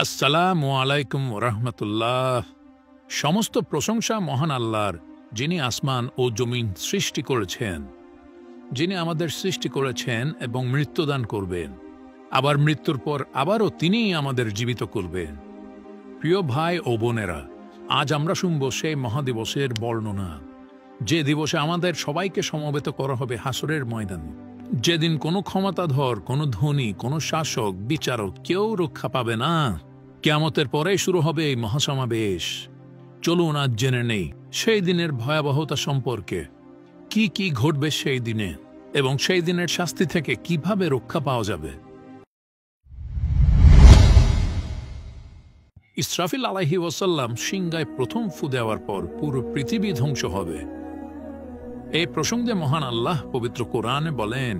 আসসালামু আলাইকুম ওরহমতুল্লাহ। সমস্ত প্রশংসা মহান আল্লাহর, যিনি আসমান ও জমিন সৃষ্টি করেছেন, যিনি আমাদের সৃষ্টি করেছেন এবং মৃত্যুদান করবেন, আবার মৃত্যুর পর আবারও তিনিই আমাদের জীবিত করবেন। প্রিয় ভাই ও বোনেরা, আজ আমরা শুনব সেই মহাদিবসের বর্ণনা, যে দিবসে আমাদের সবাইকে সমবেত করা হবে হাসরের ময়দানে, যেদিন কোনো ক্ষমতাধর, কোনো ধনী, কোনো শাসক, বিচারক কেউ রক্ষা পাবে না। কিয়ামতের পরেই শুরু হবে এই মহাসমাবেশ। চলুন আজ জেনে নেই সেই দিনের ভয়াবহতা সম্পর্কে, কি কি ঘটবে সেই দিনে এবং সেই দিনের শাস্তি থেকে কিভাবে রক্ষা পাওয়া যাবে। ইসরাফিল আলাইহি ওয়াসাল্লাম সিংহায় প্রথম ফু দেওয়ার পর পুরো পৃথিবী ধ্বংস হবে। এই প্রসঙ্গে মহান আল্লাহ পবিত্র কোরআনে বলেন,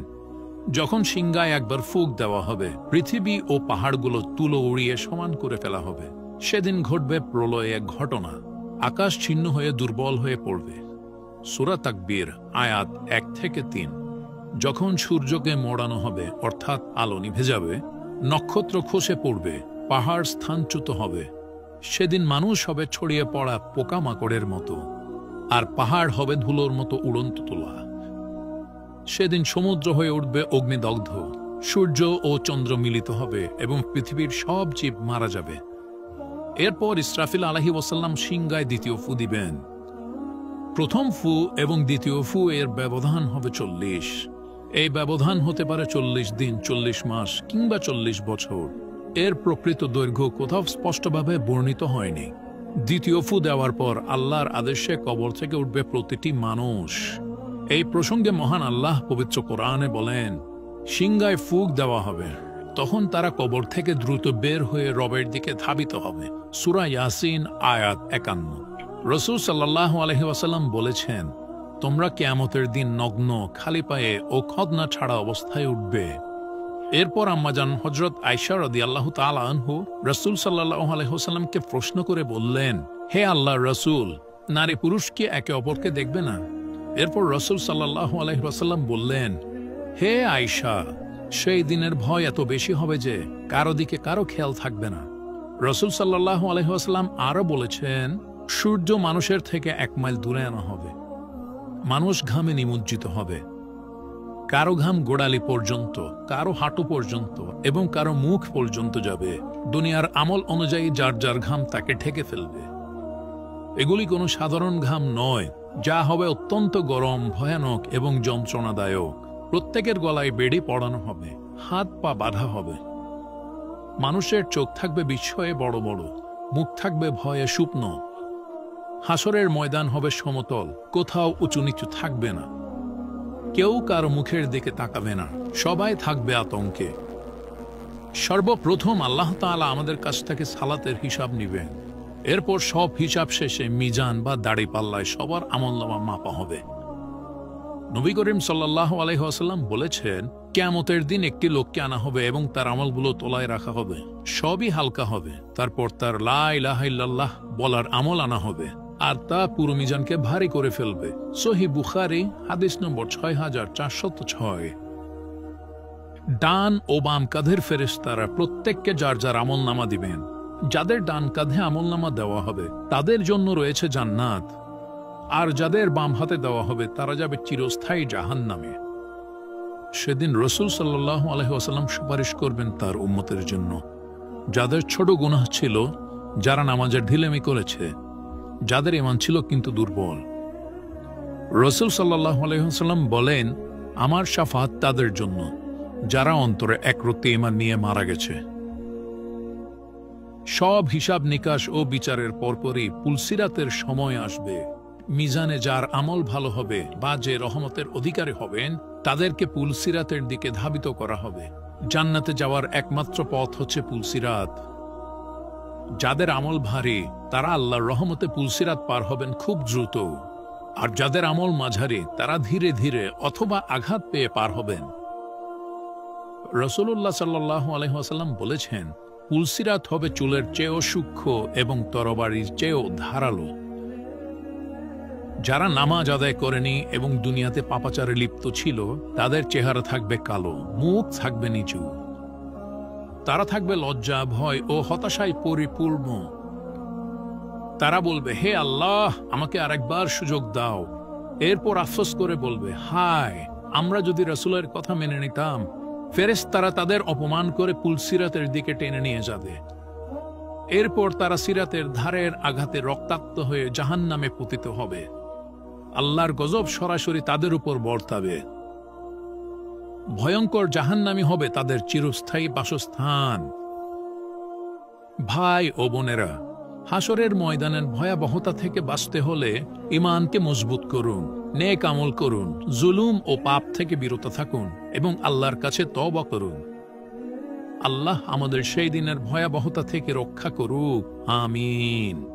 যখন সিংহায় একবার ফুঁক দেওয়া হবে, পৃথিবী ও পাহাড়গুলো তুলো উড়িয়ে সমান করে ফেলা হবে। সেদিন ঘটবে প্রলয় এক ঘটনা, আকাশ ছিন্ন হয়ে দুর্বল হয়ে পড়বে। সূরা তাকবীর আয়াত 1 থেকে 3। যখন সূর্যকে মোড়ানো হবে, অর্থাৎ আলো নিভে যাবে, নক্ষত্র খসে পড়বে, পাহাড় স্থানচ্যুত হবে। সেদিন মানুষ হবে ছড়িয়ে পড়া পোকামাকড়ের মতো, আর পাহাড় হবে ধুলোর মতো উড়ন্ত তোলা। সেদিন সমুদ্র হয়ে উঠবে অগ্নিদগ্ধ, সূর্য ও চন্দ্র মিলিত হবে এবং পৃথিবীর সব জীব মারা যাবে। এরপর ইসরাফিল আলাইহি ওয়াসাল্লাম সিংহায় দ্বিতীয় ফু দিবেন। প্রথম ফু এবং দ্বিতীয় ফু এর ব্যবধান হবে 40। এই ব্যবধান হতে পারে 40 দিন, 40 মাস কিংবা 40 বছর। এর প্রকৃত দৈর্ঘ্য কোথাও স্পষ্টভাবে বর্ণিত হয়নি। দ্বিতীয় ফু দেওয়ার পর আল্লাহর আদেশে কবর থেকে উঠবে প্রতিটি মানুষ। এই প্রসঙ্গে মহান আল্লাহ পবিত্র কোরআনে বলেন, সিংহায় ফুঁক দেওয়া হবে, তখন তারা কবর থেকে দ্রুত বের হয়ে রবের দিকে ধাবিত হবে। সূরা ইয়াসিন আয়াত 51। রাসূল সাল্লাল্লাহু আলাইহি ওয়াসাল্লাম বলেছেন, তোমরা কিয়ামতের দিন নগ্ন, খালি পায়ে ও খদনা ছাড়া অবস্থায় উঠবে। এরপর আম্মাজান হযরত আয়েশা রাদিয়াল্লাহু তাআলা আনহু রাসূল সাল্লাল্লাহু আলাইহি ওয়াসাল্লামকে প্রশ্ন করে বললেন, হে আল্লাহর রাসূল, নারী পুরুষ কি একে অপরকে দেখবে না? এরপর রাসূল সাল্লাল্লাহু আলাইহি ওয়াসাল্লাম বললেন, হে আয়েশা, সেই দিনের ভয় এত বেশি হবে যে কারো দিকে কারো খেয়াল থাকবে না। রাসূল সাল্লাল্লাহু আলাইহি ওয়াসাল্লাম আরো বলেছেন, সূর্য মানুষের থেকে 1 মাইল দূরে আনা হবে। মানুষ ঘামে নিমজ্জিত হবে। কারো ঘাম গোড়ালি পর্যন্ত, কারো হাঁটু পর্যন্ত এবং কারো মুখ পর্যন্ত যাবে। দুনিয়ার আমল অনুযায়ী যার যার ঘাম তাকে ঢেকে ফেলবে। এগুলি কোনো সাধারণ ঘাম নয়, যা হবে অত্যন্ত গরম, ভয়ানক এবং যন্ত্রণাদায়ক। প্রত্যেকের গলায় বেড়ি পড়ানো হবে, হাত পা বাঁধা হবে। মানুষের চোখ থাকবে বিস্ময়ে বড় বড়, মুখ থাকবে ভয়ে শুকনো। হাসরের ময়দান হবে সমতল, কোথাও উঁচু নিচু থাকবে না। কেউ কারো মুখের দিকে তাকাবে না, সবাই থাকবে আতঙ্কে। সর্বপ্রথম আল্লাহ তাআলা আমাদের কাছ থেকে সালাতের হিসাব নিবেন। এরপর সব হিসাব শেষে মিজান বা দাড়ি পাল্লায় সবার আমলনামা মাপা হবে। নবী করিম সাল্লাল্লাহু আলাইহি ওয়াসাল্লাম বলেছেন, কিয়ামতের দিন একটি লোককে আনা হবে এবং তার আমলগুলো তোলায় রাখা হবে। সবই হালকা হবে। তারপর তার লা ইলাহা ইল্লাল্লাহ বলার আমল আনা হবে, আর তা পুরো মিজানকে ভারী করে ফেলবে। সহিহ বুখারী হাদিস নম্বর 6406। ডান ও বাম কাঁধের ফেরেশতারা প্রত্যেককে যার যার আমলনামা দিবেন। যাদের ডান কাঁধে আমলনামা দেওয়া হবে তাদের জন্য রয়েছে জান্নাত, আর যাদের বাম হাতে দেওয়া হবে তারা যাবে চিরস্থায়ী জাহান্নামে। সেদিন রাসূল সাল্লাল্লাহু আলাইহি ওয়াসাল্লাম সুপারিশ করবেন তার উম্মতের জন্য, যাদের ছোট গুনাহ ছিল, যারা নামাজের ঢিলেমি করেছে, যাদের ঈমান ছিল কিন্তু দুর্বল। রাসূল সাল্লাল্লাহু আলাইহি ওয়াসাল্লাম বলেন, আমার শাফাত তাদের জন্য যারা অন্তরে একরত্তি ঈমান নিয়ে মারা গেছে। সব হিসাব নিকাশ ও বিচারের পরপরই পুলসিরাতের সময় আসবে। মিজানে যার আমল ভালো হবে বা যে রহমতের অধিকারী হবেন, তাদেরকে পুলসিরাতের দিকে ধাবিত করা হবে। জান্নাতে যাওয়ার একমাত্র পথ হচ্ছে পুলসিরাত। যাদের আমল ভারী, তারা আল্লাহর রহমতে পুলসিরাত পার হবেন খুব দ্রুত, আর যাদের আমল মাঝারি, তারা ধীরে ধীরে অথবা আঘাত পেয়ে পার হবেন। রাসূলুল্লাহ সাল্লাল্লাহু আলাইহি ওয়াসাল্লাম বলেছেন, পুলসিরাত হবে চুলের চেয়েও সূক্ষ্ম এবং তরবারির চেয়েও ধারালো। যারা নামাজ আদায় করেনি এবং দুনিয়াতে পাপাচারে লিপ্ত ছিল, তাদের চেহারা থাকবে কালো, মুখ থাকবে নিচু। তারা থাকবে লজ্জা, ভয় ও হতাশায় পরিপূর্ণ। তারা বলবে, হে আল্লাহ, আমাকে আরেকবার সুযোগ দাও। এরপর আফসোস করে বলবে, হায়, আমরা যদি রাসূলের কথা মেনে নিতাম। ফেরেশতারা তাদের অপমান করে পুলসিরাতের দিকে টেনে নিয়ে যাবে। এরপর তারা সিরাতের ধারের আঘাতে রক্তাক্ত হয়ে জাহান্নামে পতিত হবে। আল্লাহর গজব সরাসরি তাদের উপর বর্তাবে। ভয়ঙ্কর জাহান্নামী হবে তাদের চিরস্থায়ী বাসস্থান। ভাই ও বোনেরা, হাসরের ময়দানের ভয়াবহতা থেকে বাঁচতে হলে ঈমানকে মজবুত করুন, নেক আমল করুন, জুলুম ও পাপ থেকে বিরত থাকুন এবং আল্লাহর কাছে তওবা করুন। আল্লাহ আমাদের সেই দিনের ভয়াবহতা থেকে রক্ষা করুক। আমিন।